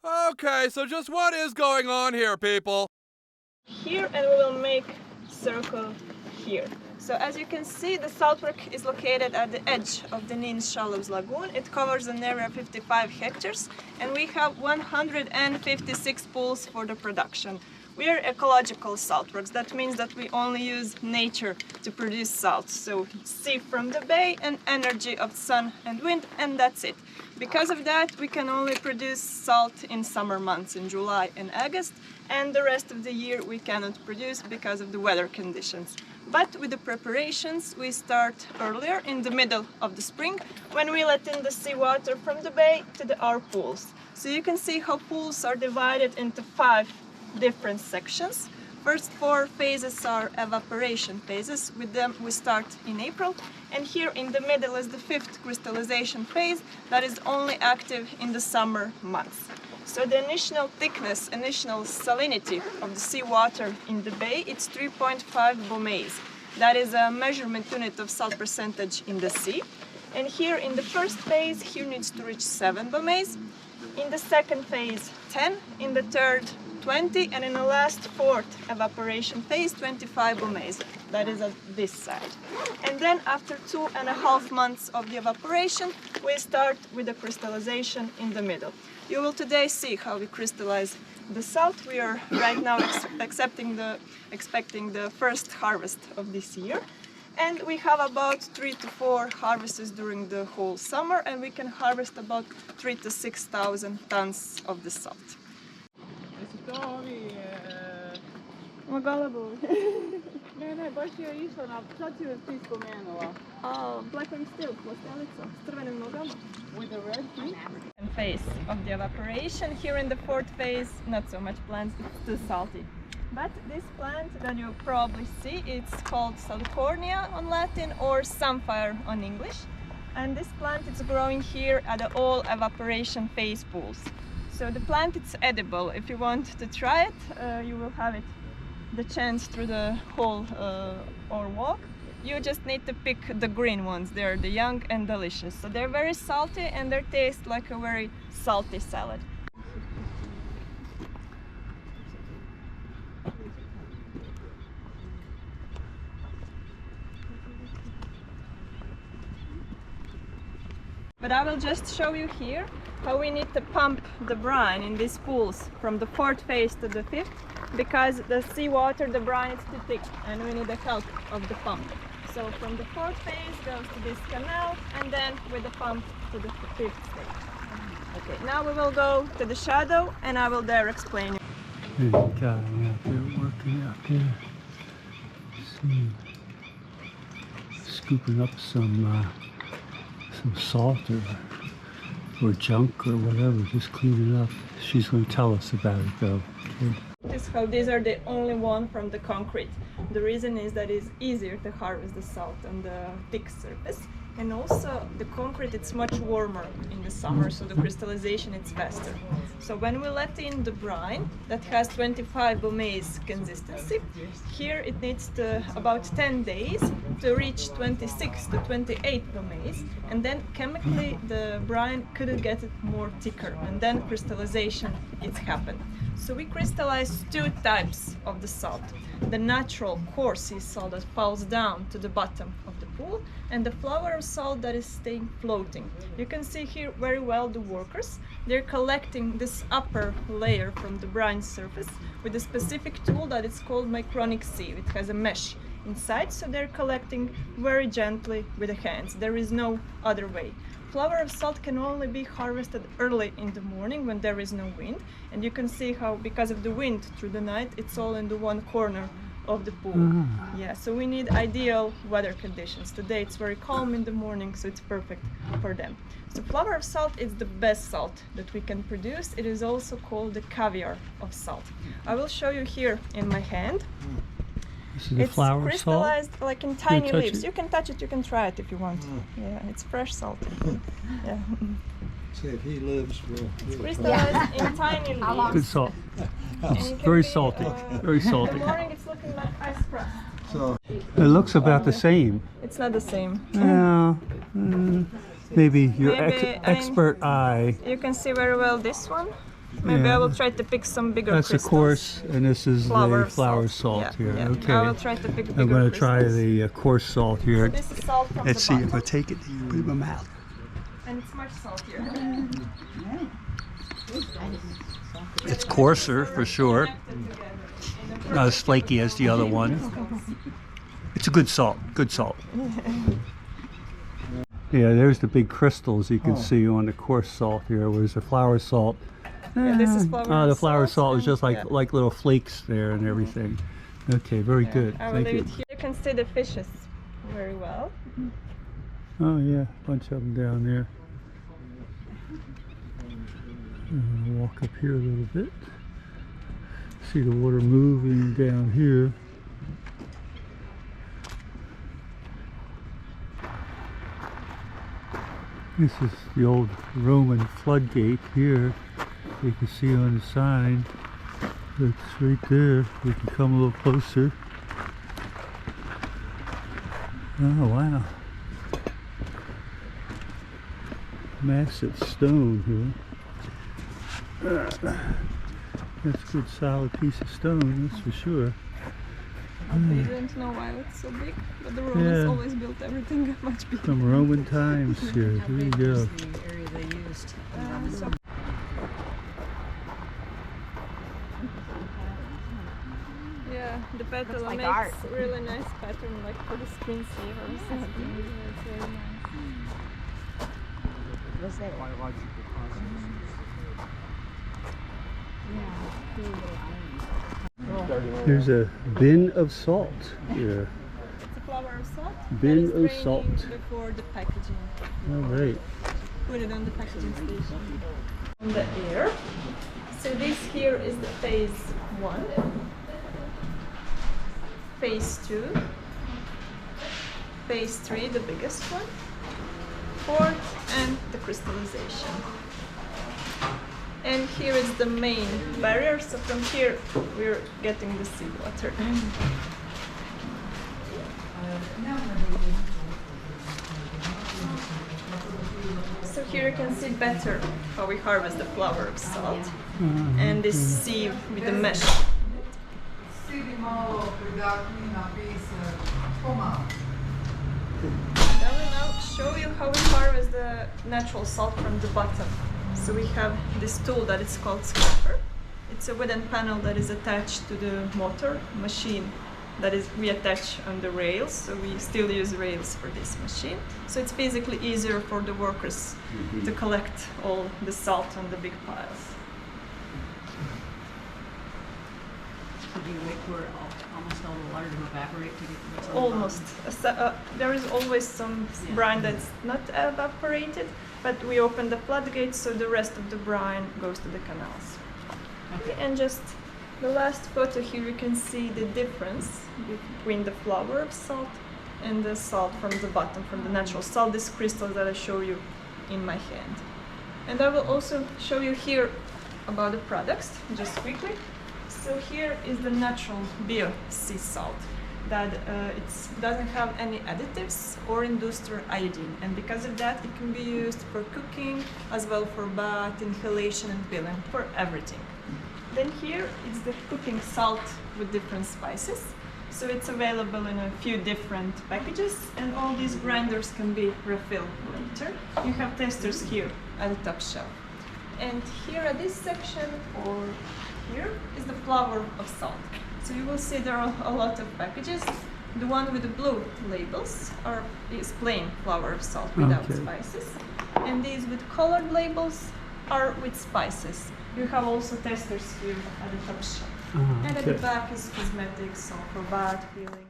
Okay, so just what is going on here, people? Here, and we will make circle here. So as you can see, the saltwork is located at the edge of the Nin Saltworks lagoon. It covers an area of 55 hectares, and we have 156 pools for the production. We are ecological saltworks. That means that we only use nature to produce salt. So sea from the bay and energy of sun and wind, and that's it. Because of that, we can only produce salt in summer months, in July and August, and the rest of the year we cannot produce because of the weather conditions. But with the preparations, we start earlier, in the middle of the spring, when we let in the seawater from the bay to our pools. So you can see how pools are divided into 5 different sections. First 4 phases are evaporation phases. With them we start in April, and here in the middle is the 5th crystallization phase that is only active in the summer months. So the initial thickness, initial salinity of the seawater in the bay, it's 3.5 bomes. That is a measurement unit of salt percentage in the sea. And here in the first phase, here needs to reach 7 bomes. In the second phase, 10. In the third, 20, and in the last 4th evaporation phase, 25 bomes. That is at this side. And then after 2.5 months of the evaporation, we start with the crystallization in the middle. You will today see how we crystallize the salt. We are right now expecting the first harvest of this year. And we have about 3 to 4 harvests during the whole summer, and we can harvest about 3,000 to 6,000 tons of the salt. Ne, baš je išla na, šta si ti spomenula? Black rim still, plastelica, s crvenim nogama. With the red thing? And phase of the evaporation. Here in the 4th phase, not so much plants, it's too salty. But this plant that you probably see, it's called Salcornia on Latin or Samphire on English. And this plant is growing here at the all evaporation phase pools. So the plant is edible. If you want to try it, you will have it the chance through the whole or walk. You just need to pick the green ones. They're the young and delicious. So they're very salty and they taste like a very salty salad. But I will just show you here how we need to pump the brine in these pools from the 4th phase to the 5th, because the seawater, the brine is too thick and we need the help of the pump. So from the 4th phase goes to this canal, and then with the pump to the 5th stage. Okay, now we will go to the shadow and I will there explain you. There's a guy out there working out there. Scooping up some salt or junk or whatever, just clean it up. She's going to tell us about it though. These are the only one from the concrete. The reason is that it's easier to harvest the salt on the thick surface, and also the concrete, it's much warmer in the summer, so the crystallization is faster. So when we let in the brine that has 25 bomes consistency, here it needs to about 10 days to reach 26 to 28 bomes, and then chemically the brine could get it more thicker, and then crystallization it's happened. So we crystallize 2 types of the salt. The natural coarse sea salt that falls down to the bottom of the pool, and the flour of salt that is staying floating. You can see here very well the workers. They're collecting this upper layer from the brine surface with a specific tool that is called micronic sieve. It has a mesh inside, so they're collecting very gently with the hands. There is no other way. Flour of salt can only be harvested early in the morning when there is no wind, and you can see how, because of the wind through the night, it's all in the one corner of the pool. Yeah, so we need ideal weather conditions. Today it's very calm in the morning, so it's perfect for them. So flour of salt is the best salt that we can produce. It is also called the caviar of salt. I will show you here in my hand. This is the flour of salt? It's crystallized like in tiny leaves. It? You can touch it, you can try it if you want. Yeah, it's fresh salt. Yeah. See if he lives, It's crystallized in tiny leaves. Good salt. It's And very can be, salty. Very In the salty. morning it's looking like ice crust. So It looks about the same. It's not the same. Yeah. Maybe your Maybe, I mean, expert eye. You can see very well this one. Maybe Yeah. I will try to pick some bigger That's a crystals. coarse, and this is Flour the flour salt. salt Yeah, here. yeah. Okay. I will try to pick bigger I'm going to try crystals. the coarse salt here. So this is salt from Let's the see if I bottom, take it, put it in my mouth. and it's much saltier. It's coarser for sure. Not as flaky as the other one. It's a good salt. Good salt. Yeah, there's the big crystals you can see on the coarse salt here. Whereas the flour salt, Yeah, this is flour the flour salt is and- just like yeah. like little flakes there and everything. Okay, very good. I will Thank leave you. it here. You can see the fishes very well. Oh yeah, a bunch of them down there. I'm gonna walk up here a little bit. See the water moving down here. This is the old Roman floodgate here. You can see on the sign. It's right there. We can come a little closer. Oh wow. Massive stone here. That's a good solid piece of stone, that's for sure. I don't know why it's so big, but the Romans Yeah. always built everything much bigger. From Roman times here. There you go. The area they used. So yeah, the petal like makes art. really nice pattern, like for the screensaver or something. It's very nice. What's that? There's a bin of salt here. It's a flour of salt. Bin that is of draining salt. before the packaging. All right. Put it on the packaging station. On the air. So this here is the phase 1, phase 2, phase 3, the biggest one, 4th, and the crystallization. And here is the main barrier, so from here we're getting the seawater. So here you can see better how we harvest the flour of salt and this sieve with the mesh. I will now show you how we harvest the natural salt from the bottom. So we have this tool that is called scraper. It's a wooden panel that is attached to the motor machine that is we attach on the rails. So we still use rails for this machine. So it's basically easier for the workers to collect all the salt on the big piles. Could you wait for almost all the water to evaporate to get what's on the Almost. There is always some brine that's not evaporated, but we open the floodgates so the rest of the brine goes to the canals. Okay. And just the last photo here, you can see the difference between the flour of salt and the salt from the bottom, from the natural salt, this crystal that I show you in my hand. And I will also show you here about the products, just quickly. So here is the natural bio sea salt that it doesn't have any additives or induced iodine, and because of that it can be used for cooking as well for bath, inhalation and peeling, for everything. Then here is the cooking salt with different spices. So it's available in a few different packages and all these grinders can be refilled later. You have testers here at the top shelf. And here at this section or here is the flour of salt. So you will see there are a lot of packages. The one with the blue labels is plain flour of salt without Okay. spices. And these with colored labels are with spices. You have also testers here at the top shelf. And at the Okay. back is cosmetics, so for bath, peeling.